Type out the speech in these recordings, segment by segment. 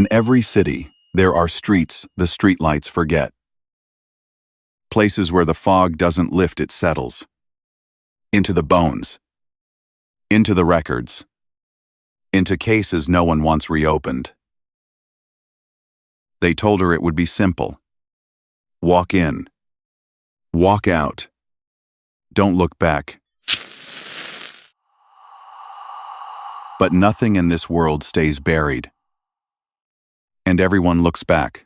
In every city, there are streets the streetlights forget. Places where the fog doesn't lift, it settles. Into the bones. Into the records. Into cases no one wants reopened. They told her it would be simple. Walk in. Walk out. Don't look back. But nothing in this world stays buried. And everyone looks back,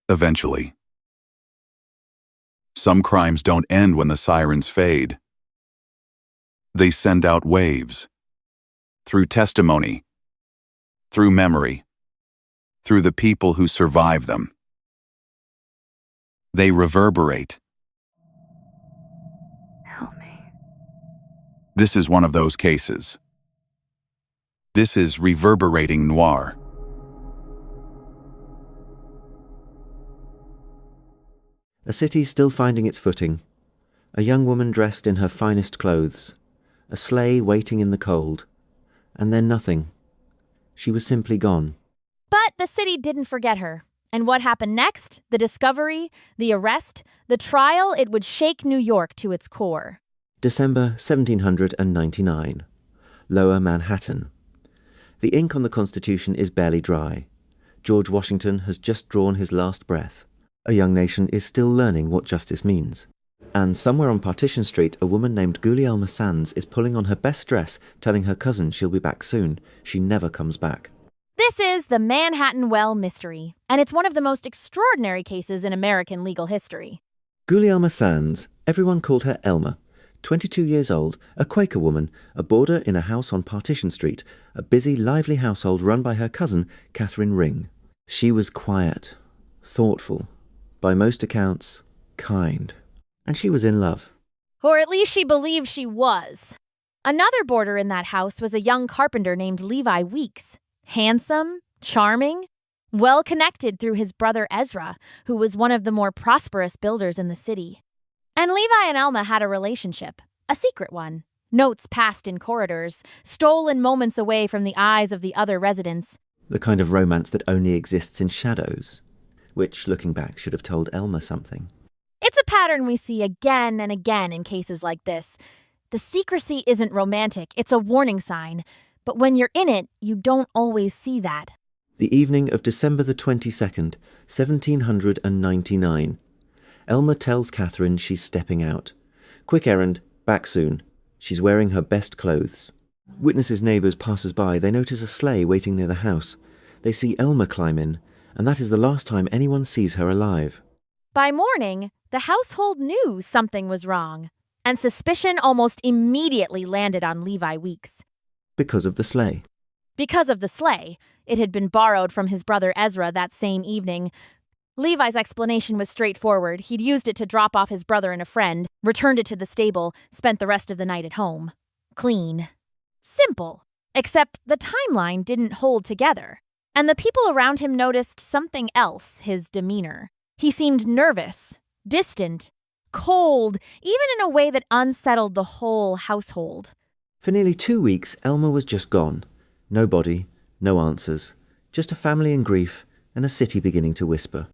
eventually. Some crimes don't end when the sirens fade. They send out waves. Through testimony. Through memory. Through the people who survive them. They reverberate. Help me. This is one of those cases. This is reverberating noir. A city still finding its footing. A young woman dressed in her finest clothes. A sleigh waiting in the cold. And then nothing. She was simply gone. But the city didn't forget her. And what happened next? The discovery, the arrest, the trial, it would shake New York to its core. December 1799. Lower Manhattan. The ink on the Constitution is barely dry. George Washington has just drawn his last breath. A young nation is still learning what justice means. And somewhere on Partition Street, a woman named Gulielma Sands is pulling on her best dress, telling her cousin she'll be back soon. She never comes back. This is the Manhattan Well mystery, and it's one of the most extraordinary cases in American legal history. Gulielma Sands, everyone called her Elma. 22 years old, a Quaker woman, a boarder in a house on Partition Street, a busy, lively household run by her cousin, Catherine Ring. She was quiet, thoughtful, by most accounts, kind. And she was in love. Or at least she believed she was. Another boarder in that house was a young carpenter named Levi Weeks. Handsome, charming, well-connected through his brother Ezra, who was one of the more prosperous builders in the city. And Levi and Elma had a relationship, a secret one. Notes passed in corridors, stolen moments away from the eyes of the other residents. The kind of romance that only exists in shadows, which, looking back, should have told Elma something. It's a pattern we see again and again in cases like this. The secrecy isn't romantic, it's a warning sign. But when you're in it, you don't always see that. The evening of December the 22nd, 1799. Elma tells Catherine she's stepping out. Quick errand, back soon. She's wearing her best clothes. Witnesses, neighbours, passers-by, they notice a sleigh waiting near the house. They see Elma climb in, and that is the last time anyone sees her alive. By morning, the household knew something was wrong, and suspicion almost immediately landed on Levi Weeks. Because of the sleigh. Because of the sleigh. It had been borrowed from his brother Ezra that same evening. Levi's explanation was straightforward. He'd used it to drop off his brother and a friend, returned it to the stable, spent the rest of the night at home. Clean. Simple. Except the timeline didn't hold together. And the people around him noticed something else, his demeanor. He seemed nervous, distant, cold, even in a way that unsettled the whole household. For nearly 2 weeks, Elma was just gone. No body, no answers. Just a family in grief and a city beginning to whisper.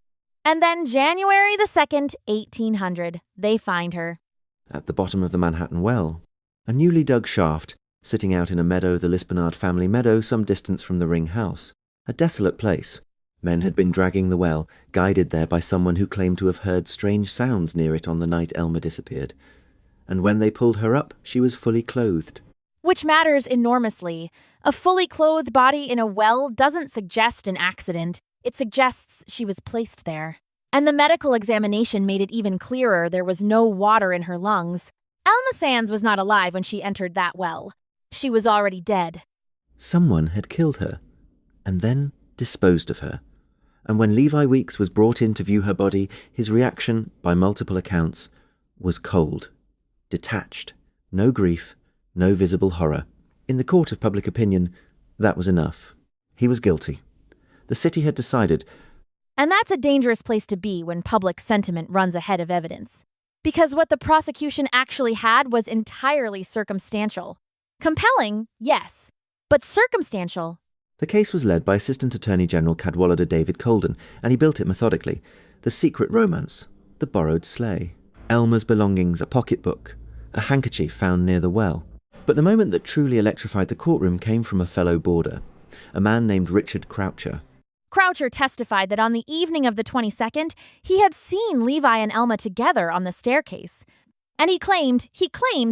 And then January the 2nd, 1800, they find her. At the bottom of the Manhattan Well. A newly dug shaft, sitting out in a meadow, the Lispenard family meadow, some distance from the Ring house. A desolate place. Men had been dragging the well, guided there by someone who claimed to have heard strange sounds near it on the night Elma disappeared. And when they pulled her up, she was fully clothed. Which matters enormously. A fully clothed body in a well doesn't suggest an accident. It suggests she was placed there. And the medical examination made it even clearer there was no water in her lungs. Elma Sands was not alive when she entered that well. She was already dead. Someone had killed her, and then disposed of her. And when Levi Weeks was brought in to view her body, his reaction, by multiple accounts, was cold, detached, no grief, no visible horror. In the court of public opinion, that was enough. He was guilty. The city had decided. And that's a dangerous place to be when public sentiment runs ahead of evidence. Because what the prosecution actually had was entirely circumstantial. Compelling, yes, but circumstantial, The case was led by Assistant Attorney General Cadwallader David Colden, and he built it methodically. The secret romance, the borrowed sleigh, Elma's belongings, a pocketbook, a handkerchief found near the well. But the moment that truly electrified the courtroom came from a fellow boarder, a man named Richard Croucher. Croucher testified that on the evening of the 22nd, he had seen Levi and Elma together on the staircase. And he claimed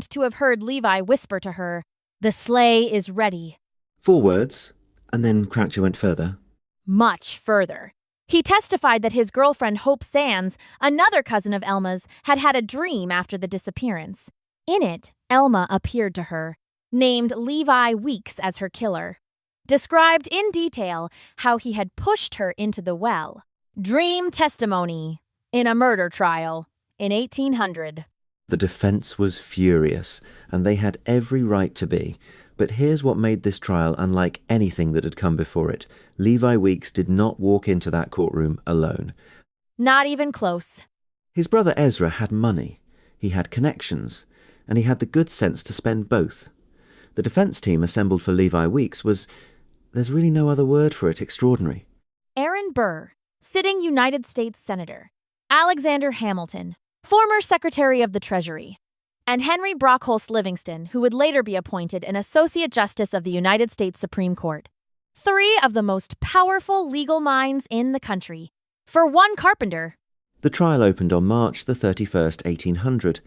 to have heard Levi whisper to her, "The sleigh is ready." 4 words, and then Croucher went further. Much further. He testified that his girlfriend Hope Sands, another cousin of Elma's, had had a dream after the disappearance. In it, Elma appeared to her, named Levi Weeks as her killer, described in detail how he had pushed her into the well. Dream testimony in a murder trial in 1800. The defense was furious, and they had every right to be. But here's what made this trial unlike anything that had come before it. Levi Weeks did not walk into that courtroom alone. Not even close. His brother Ezra had money, he had connections, and he had the good sense to spend both. The defense team assembled for Levi Weeks was, there's really no other word for it, extraordinary. Aaron Burr, sitting United States Senator. Alexander Hamilton, former Secretary of the Treasury. And Henry Brockholst Livingston, who would later be appointed an Associate Justice of the United States Supreme Court. 3 of the most powerful legal minds in the country. For one carpenter. The trial opened on March the 31st, 1800.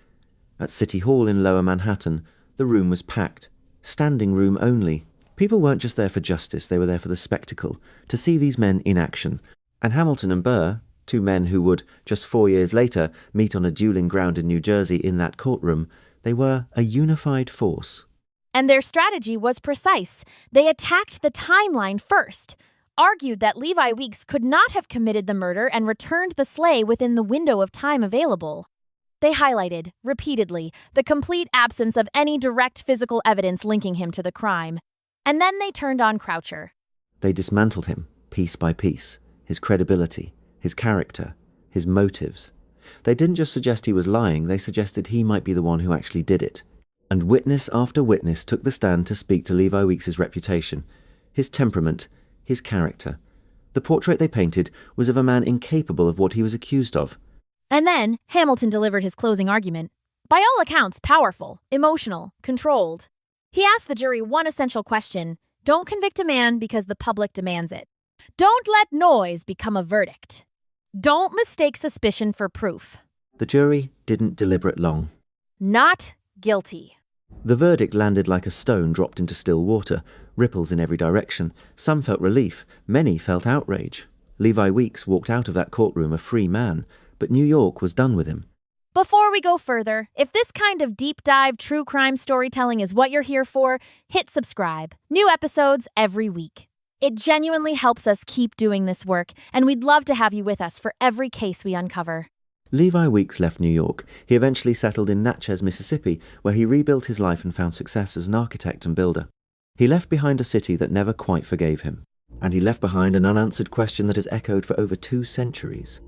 At City Hall in Lower Manhattan, the room was packed. Standing room only. People weren't just there for justice, they were there for the spectacle, to see these men in action. And Hamilton and Burr, 2 men who would, just 4 years later, meet on a dueling ground in New Jersey in that courtroom, they were a unified force. And their strategy was precise. They attacked the timeline first, argued that Levi Weeks could not have committed the murder and returned the sleigh within the window of time available. They highlighted, repeatedly, the complete absence of any direct physical evidence linking him to the crime. And then they turned on Croucher. They dismantled him, piece by piece, his credibility, his character, his motives. They didn't just suggest he was lying, they suggested he might be the one who actually did it. And witness after witness took the stand to speak to Levi Weeks' reputation, his temperament, his character. The portrait they painted was of a man incapable of what he was accused of. And then Hamilton delivered his closing argument. By all accounts, powerful, emotional, controlled. He asked the jury one essential question: don't convict a man because the public demands it. Don't let noise become a verdict. Don't mistake suspicion for proof. The jury didn't deliberate long. Not guilty. The verdict landed like a stone dropped into still water, ripples in every direction. Some felt relief, many felt outrage. Levi Weeks walked out of that courtroom a free man, but New York was done with him. Before we go further, if this kind of deep dive true crime storytelling is what you're here for, hit subscribe. New episodes every week. It genuinely helps us keep doing this work, and we'd love to have you with us for every case we uncover. Levi Weeks left New York. He eventually settled in Natchez, Mississippi, where he rebuilt his life and found success as an architect and builder. He left behind a city that never quite forgave him. And he left behind an unanswered question that has echoed for over 2 centuries.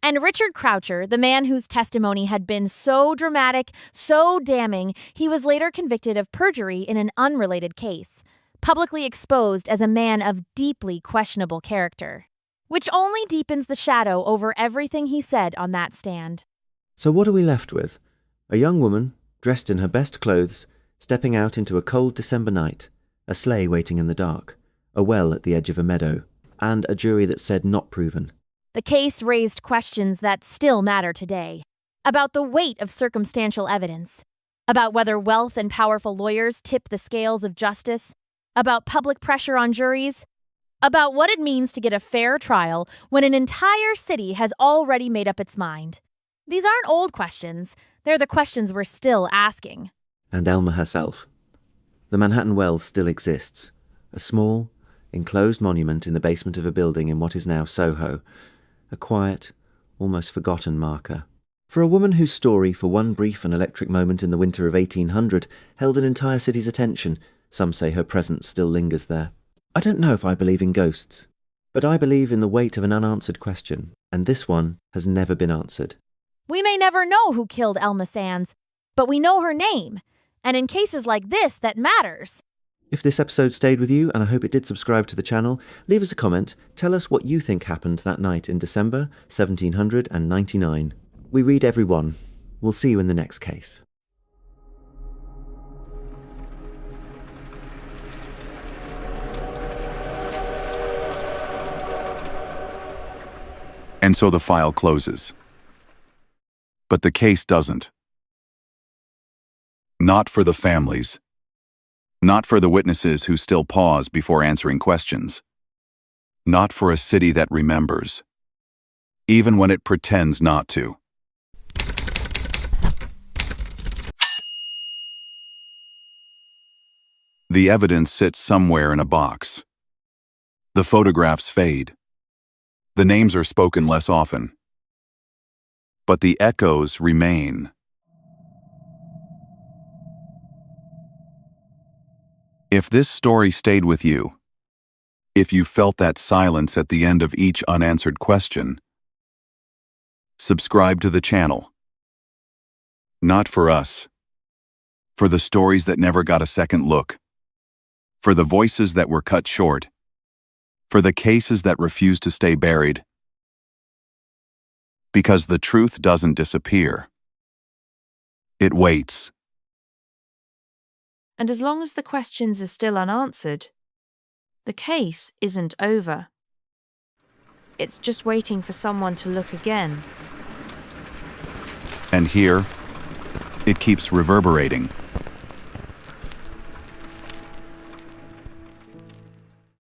And Richard Croucher, the man whose testimony had been so dramatic, so damning, he was later convicted of perjury in an unrelated case, publicly exposed as a man of deeply questionable character, which only deepens the shadow over everything he said on that stand. So what are we left with? A young woman, dressed in her best clothes, stepping out into a cold December night, a sleigh waiting in the dark, a well at the edge of a meadow, and a jury that said not proven. The case raised questions that still matter today, about the weight of circumstantial evidence, about whether wealth and powerful lawyers tip the scales of justice, about public pressure on juries, about what it means to get a fair trial when an entire city has already made up its mind. These aren't old questions, they're the questions we're still asking. And Elma herself. The Manhattan Well still exists, a small, enclosed monument in the basement of a building in what is now Soho, a quiet, almost forgotten marker. For a woman whose story, for one brief and electric moment in the winter of 1800, held an entire city's attention, some say her presence still lingers there. I don't know if I believe in ghosts, but I believe in the weight of an unanswered question, and this one has never been answered. We may never know who killed Elma Sands, but we know her name, and in cases like this that matters, If this episode stayed with you, and I hope it did, subscribe to the channel, leave us a comment, tell us what you think happened that night in December 1799. We read every one. We'll see you in the next case. And so the file closes. But the case doesn't. Not for the families. Not for the witnesses who still pause before answering questions. Not for a city that remembers, even when it pretends not to. The evidence sits somewhere in a box. The photographs fade. The names are spoken less often. But the echoes remain. If this story stayed with you, if you felt that silence at the end of each unanswered question, subscribe to the channel. Not for us. For the stories that never got a second look. For the voices that were cut short. For the cases that refuse to stay buried. Because the truth doesn't disappear. It waits. And as long as the questions are still unanswered, the case isn't over. It's just waiting for someone to look again. And here, it keeps reverberating.